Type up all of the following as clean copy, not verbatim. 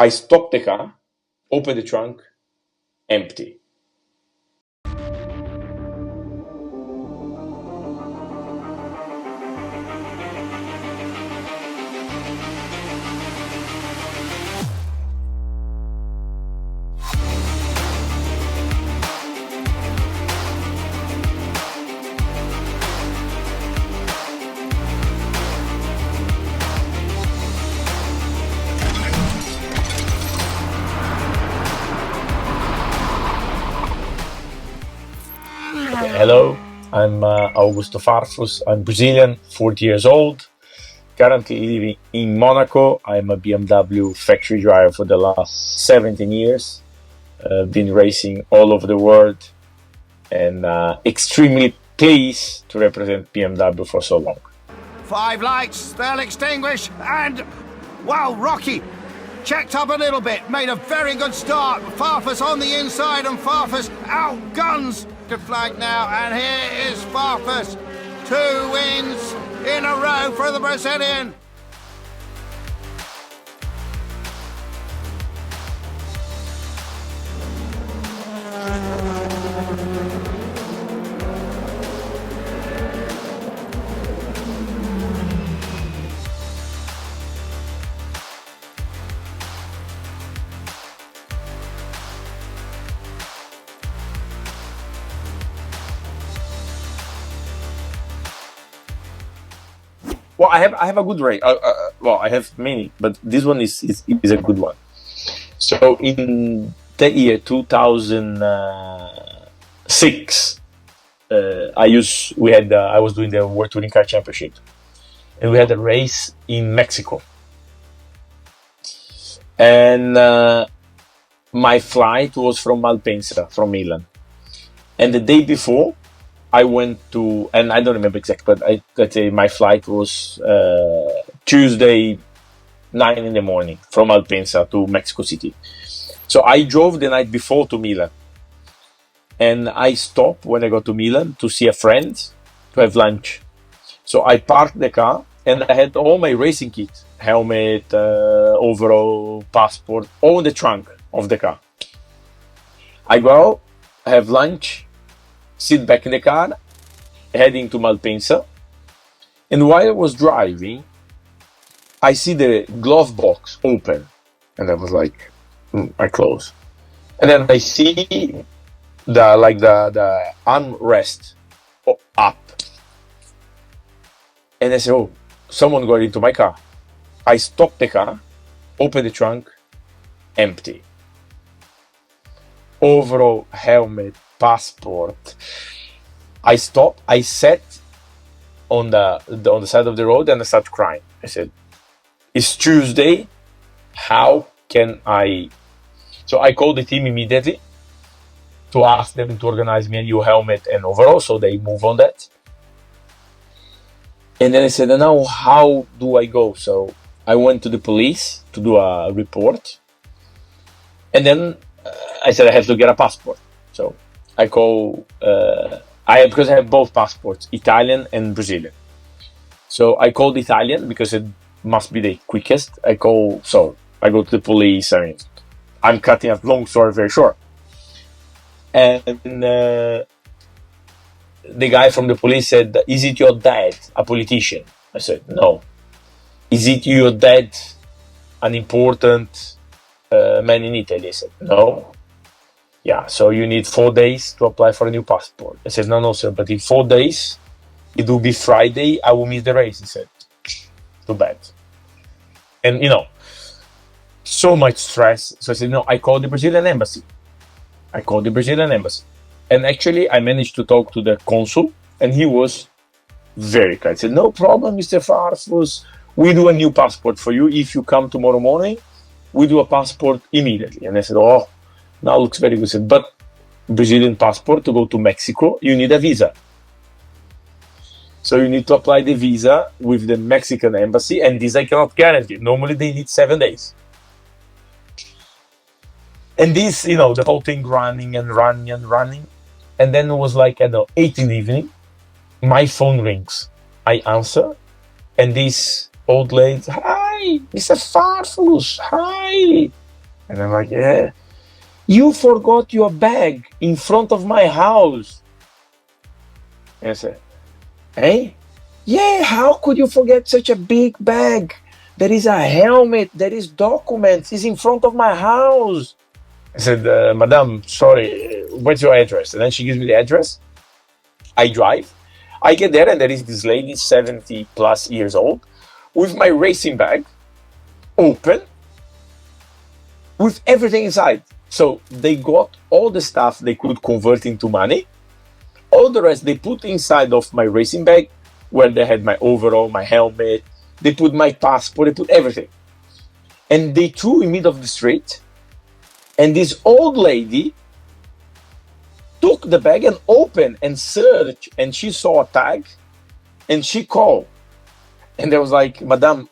I stopped the car, opened the trunk, empty. Hello, I'm Augusto Farfus. I'm Brazilian, 40 years old, currently living in Monaco. I'm a BMW factory driver for the last 17 years. Been racing all over the world and extremely pleased to represent BMW for so long. 5 lights, they'll extinguish, and wow, Rocky checked up a little bit, made a very good start. Farfus on the inside and Farfus outguns the flag now, and here is Farfus. 2 wins in a row for the Brazilian. Well, I have a good race. Well, I have many, but this one is a good one. So in the year 2006, I was doing the World Touring Car Championship, and we had a race in Mexico. And my flight was from Malpensa, from Milan. And the day before, I went to, and I don't remember exactly, but let's say my flight was Tuesday, 9 in the morning from Malpensa to Mexico City. So I drove the night before to Milan. And I stopped when I got to Milan to see a friend to have lunch. So I parked the car and I had all my racing kit, helmet, overall, passport, all in the trunk of the car. I go out, have lunch, sit back in the car, heading to Malpensa. And while I was driving, I see the glove box open. And I was like, I close. And then I see the armrest up. And I said, oh, someone got into my car. I stopped the car, opened the trunk, empty. Overall, helmet, passport. I stopped. I sat on the side of the road and I started crying. I said, "It's Tuesday. How can I?" So I called the team immediately to ask them to organize me a new helmet and overall. So they move on that. And then I said, "Now how do I go?" So I went to the police to do a report. And then I said I have to get a passport. So I call, because I have both passports, Italian and Brazilian. So I called Italian because it must be the quickest. I go to the police. I mean, I'm cutting a long story very short. And the guy from the police said, "Is it your dad, a politician?" I said, "No." "Is it your dad, an important man in Italy?" I said, "No." "Yeah, so you need 4 days to apply for a new passport." I said, No, sir, but in 4 days, it will be Friday, I will miss the race." He said, "Too bad." And, so much stress. So I said, no, I called the Brazilian embassy. And actually, I managed to talk to the consul, and he was very kind. He said, "No problem, Mr. Farfus. We do a new passport for you. If you come tomorrow morning, we do a passport immediately." And I said, "Oh, now looks very good." He said, "But Brazilian passport, to go to Mexico, you need a visa. So you need to apply the visa with the Mexican embassy, and this I cannot guarantee. Normally they need 7 days." And this, the whole thing running. And then it was like, 8 in the evening, my phone rings. I answer, and this old lady, "Hi, Mr. Farfus, hi. And I'm like, yeah, you forgot your bag in front of my house. And I said, hey? Yeah, how could you forget such a big bag? There is a helmet, there is documents, it's in front of my house. I said, Madam, sorry, what's your address? And then she gives me the address. I drive. I get there, and there is this lady, 70 plus years old, with my racing bag, open, with everything inside. So they got all the stuff they could convert into money. All the rest they put inside of my racing bag, where they had my overall, my helmet, they put my passport, they put everything. And they threw in middle of the street, and this old lady took the bag and opened and searched, and she saw a tag, and she called. And they was like, Madam,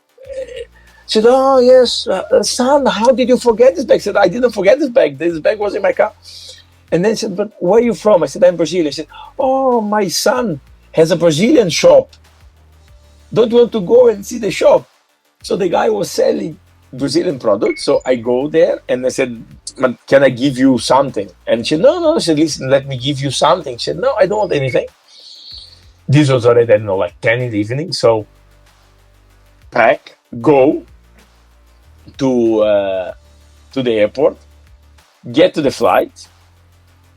she said, oh yes, son, how did you forget this bag? I said, I didn't forget this bag. This bag was in my car. And then she said, but where are you from? I said, I'm Brazilian. She said, oh, my son has a Brazilian shop. Don't you want to go and see the shop? So the guy was selling Brazilian products. So I go there and I said, can I give you something? And she said, no. She said, listen, let me give you something. She said, no, I don't want anything. This was already, I don't know, like 10 in the evening. So pack, go to the airport, get to the flight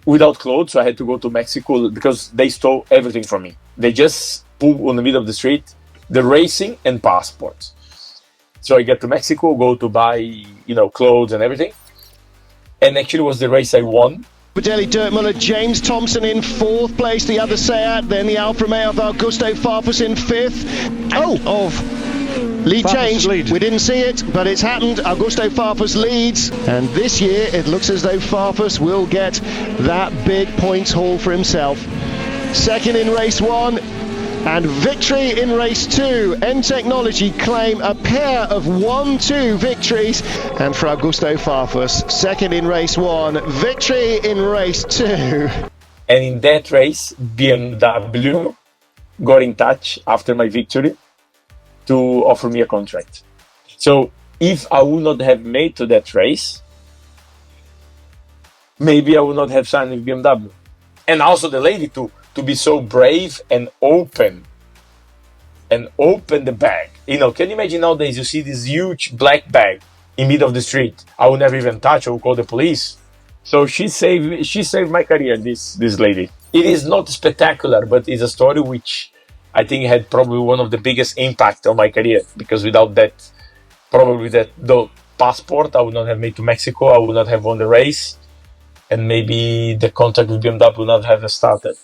without clothes. So I had to go to Mexico because they stole everything from me. They just put on the middle of the street the racing and passports. So I get to Mexico, go to buy, clothes and everything. And actually it was the race I won. Morbidelli, Dirk Muller, James Thompson in fourth place, the other Seat, then the Alfa Romeo of Augusto Farfus in fifth. Lead change. We didn't see it, but it's happened. Augusto Farfus leads, and this year it looks as though Farfus will get that big points haul for himself. Second in race one, and victory in race two. N Technology claim a pair of 1-2 victories, and for Augusto Farfus, second in race one, victory in race two. And in that race, BMW got in touch after my victory to offer me a contract. So if I would not have made to that race, maybe I would not have signed with BMW. And also the lady to be so brave and open the bag. Can you imagine nowadays you see this huge black bag in middle of the street? I would never even touch. I would call the police. So she saved my career, this lady. It is not spectacular, but it's a story which I think had probably one of the biggest impact on my career, because without that, probably the passport, I would not have made to Mexico, I would not have won the race, and maybe the contract with BMW would not have started.